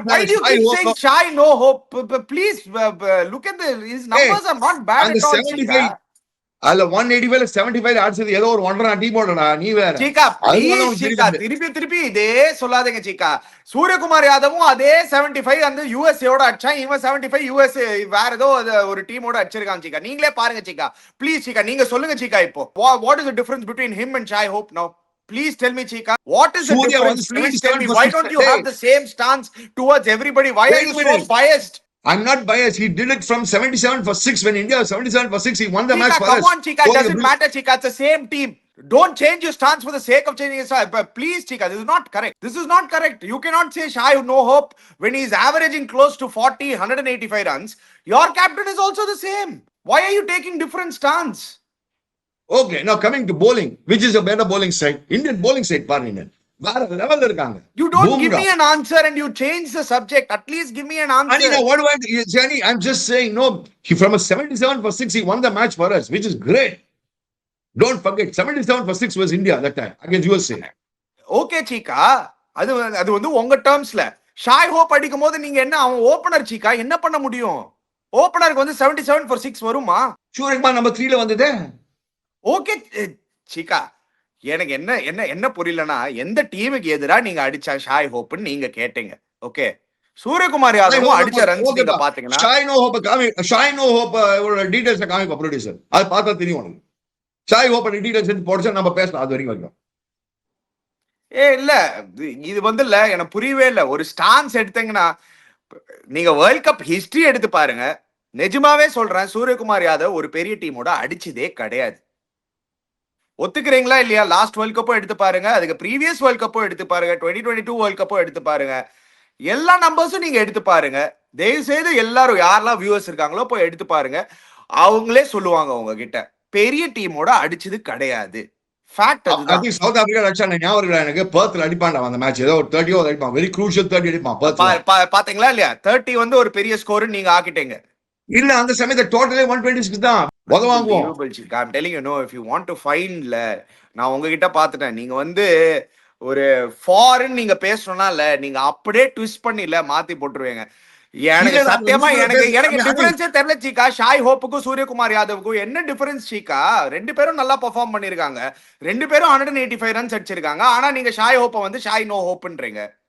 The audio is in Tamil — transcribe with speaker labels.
Speaker 1: Why do you keep saying shy, no hope? Please look at his numbers are not bad at all, Chika.
Speaker 2: அதுல 185 75 அடிச்சது ஏதோ ஒரு ஒன்றரை டீமோடா நீ வேற.
Speaker 1: சீக்கா ப்ளீஸ் சீக்கா திருப்பி இதே சொல்லாதீங்க சீக்கா. சூரியகுமார் யாதவும் அதே 75 அந்த யுஎஸ்ஏவோட அடிச்சான். இவன் 75 யுஎஸ்ஏ வேற ஏதோ ஒரு டீமோட அடிச்சிருக்கான் சீக்கா. நீங்களே பாருங்க சீக்கா. ப்ளீஸ் சீக்கா நீங்க சொல்லுங்க சீக்கா. இப்போ what is the difference between him and Shai Hope now? Please tell me, Chika. What is the difference? Please tell me. Why don't you have the same stance towards everybody? Why are you so biased?
Speaker 2: I'm not biased. He did it from 77 for 6. When India was 77 for 6, he won the match for us.
Speaker 1: Come on, Chika. It doesn't matter, Chika. It's the same team. Don't change your stance for the sake of changing your stance. But please, Chika, this is not correct. This is not correct. You cannot say Shai no hope when he's averaging close to 40, 185 runs. Your captain is also the same. Why are you taking different stance?
Speaker 2: Okay, now coming to bowling, which is a better bowling side? Indian bowling side, Parninan.
Speaker 1: You don't give me an answer and you change the subject. At least give me an answer.
Speaker 2: What do I do? Jenny, I'm just saying, no, from a 77 for 6, he won the match for us, which is great. Don't forget, 77 for 6 was India that time against USA.
Speaker 1: Okay, Chika. அது வந்து உங்க டேர்ம்ஸ்ல ஷாய் ஹோப் அடிக்கும் போது நீங்க என்ன அவன் ஓபனர் சீக்கா என்ன பண்ண முடியும்? ஓபனருக்கு வந்து 77 for 6 வருமா?
Speaker 2: சூரியகுமார் நம்பர் 3ல வந்ததே.
Speaker 1: ஓகே சீக்கா எனக்கு என்ன புரியலனா எந்த டீமுக்கு எதிரா நீங்க அடிச்சா ஷாய் ஹோப்னு நீங்க கேட்டீங்க. ஓகே சூரியகுமார் யாதவும் அடிச்ச ரன்ஸ் நீங்க பாத்தீங்கன்னா
Speaker 2: ஷாய் நோ ஹோப் டீடைல்ஸ் காமிப்பா ப்ரொடியூசர். அது பார்த்தா தெரியும் உங்களுக்கு. ஷாய் ஹோப் டீடைல்ஸ் எடுத்து போடுச்சா நம்ம பேசலாம் அது வரைக்கும்.
Speaker 1: இல்ல இது வந்து இல்ல எனக்கு புரியவே இல்ல. ஒரு ஸ்டான்ஸ் எடுத்தீங்கன்னா நீங்க வேர்ல்ட் கப் ஹிஸ்டரி எடுத்து பாருங்க. நிஜமாவே சொல்றேன் சூரியகுமார் யாதவ் ஒரு பெரிய டீமோட அடிச்சதே கிடையாது. ஒத்துக்கிறீங்களா இல்லையா? லாஸ்ட் வேர்ல்ட் கப்பும் எடுத்து பாருங்க, அதுக்கு ப்ரீவியஸ் வேர்ல்ட் கப்பும் எடுத்து பாருங்க, 2022 வேர்ல்ட் கப்பும் எடுத்து பாருங்க. எல்லா நம்பர்ஸும் நீங்க எடுத்து பாருங்க. தயவு செய்து எல்லாரும் யாரெல்லாம் வியூவர்ஸ் இருக்காங்களோ போய் எடுத்து பாருங்க. அவங்களே சொல்லுவாங்க உங்ககிட்ட பெரிய டீமோட அடிச்சது கிடையாது. ஃபேக்ட் அதுதான்.
Speaker 2: சவுத் ஆப்பிரிக்கா அடிச்சா ஞாபகம் இருக்கா எனக்கு? பெர்த்ல அடிப்பான்டா அந்த மேட்ச். ஏதோ ஒரு 30 ஓவர் அடிப்பான். வெரி க்ரூஷியல் 30 அடிப்பான் பெர்த்ல.
Speaker 1: பாத்தீங்களா இல்லையா? 30 வந்து ஒரு பெரிய ஸ்கோர் நீங்க ஆக்கிட்டீங்க.
Speaker 2: இல்ல அந்த சமயத்துல டோட்டலே 126 தான்.
Speaker 1: I'm telling you, no, if you want to find நான் உங்ககிட்ட பாத்துட்டேன். நீங்க வந்து ஒரு ஃபாரின் நீங்க பேசணும்னால நீங்க அப்படியே ட்விஸ்ட் பண்ணி மாத்தி போட்டுருவீங்க. எனக்கு சத்தியமா எனக்கு டிஃபரன்ஸே தெரியல சீக்கா. ஷாய் ஹோப்புக்கும் சூரியகுமார் யாதவுக்கும் என்ன டிஃபரன்ஸ் சீக்கா? ரெண்டு பேரும் நல்லா பெர்ஃபார்ம் பண்ணிருக்காங்க. ரெண்டு பேரும் 185 ரன்ஸ் அடிச்சிருக்காங்க. ஆனா நீங்க ஷாய் ஹோப்பை வந்து ஷாய் நோ ஹோப்ன்றீங்க.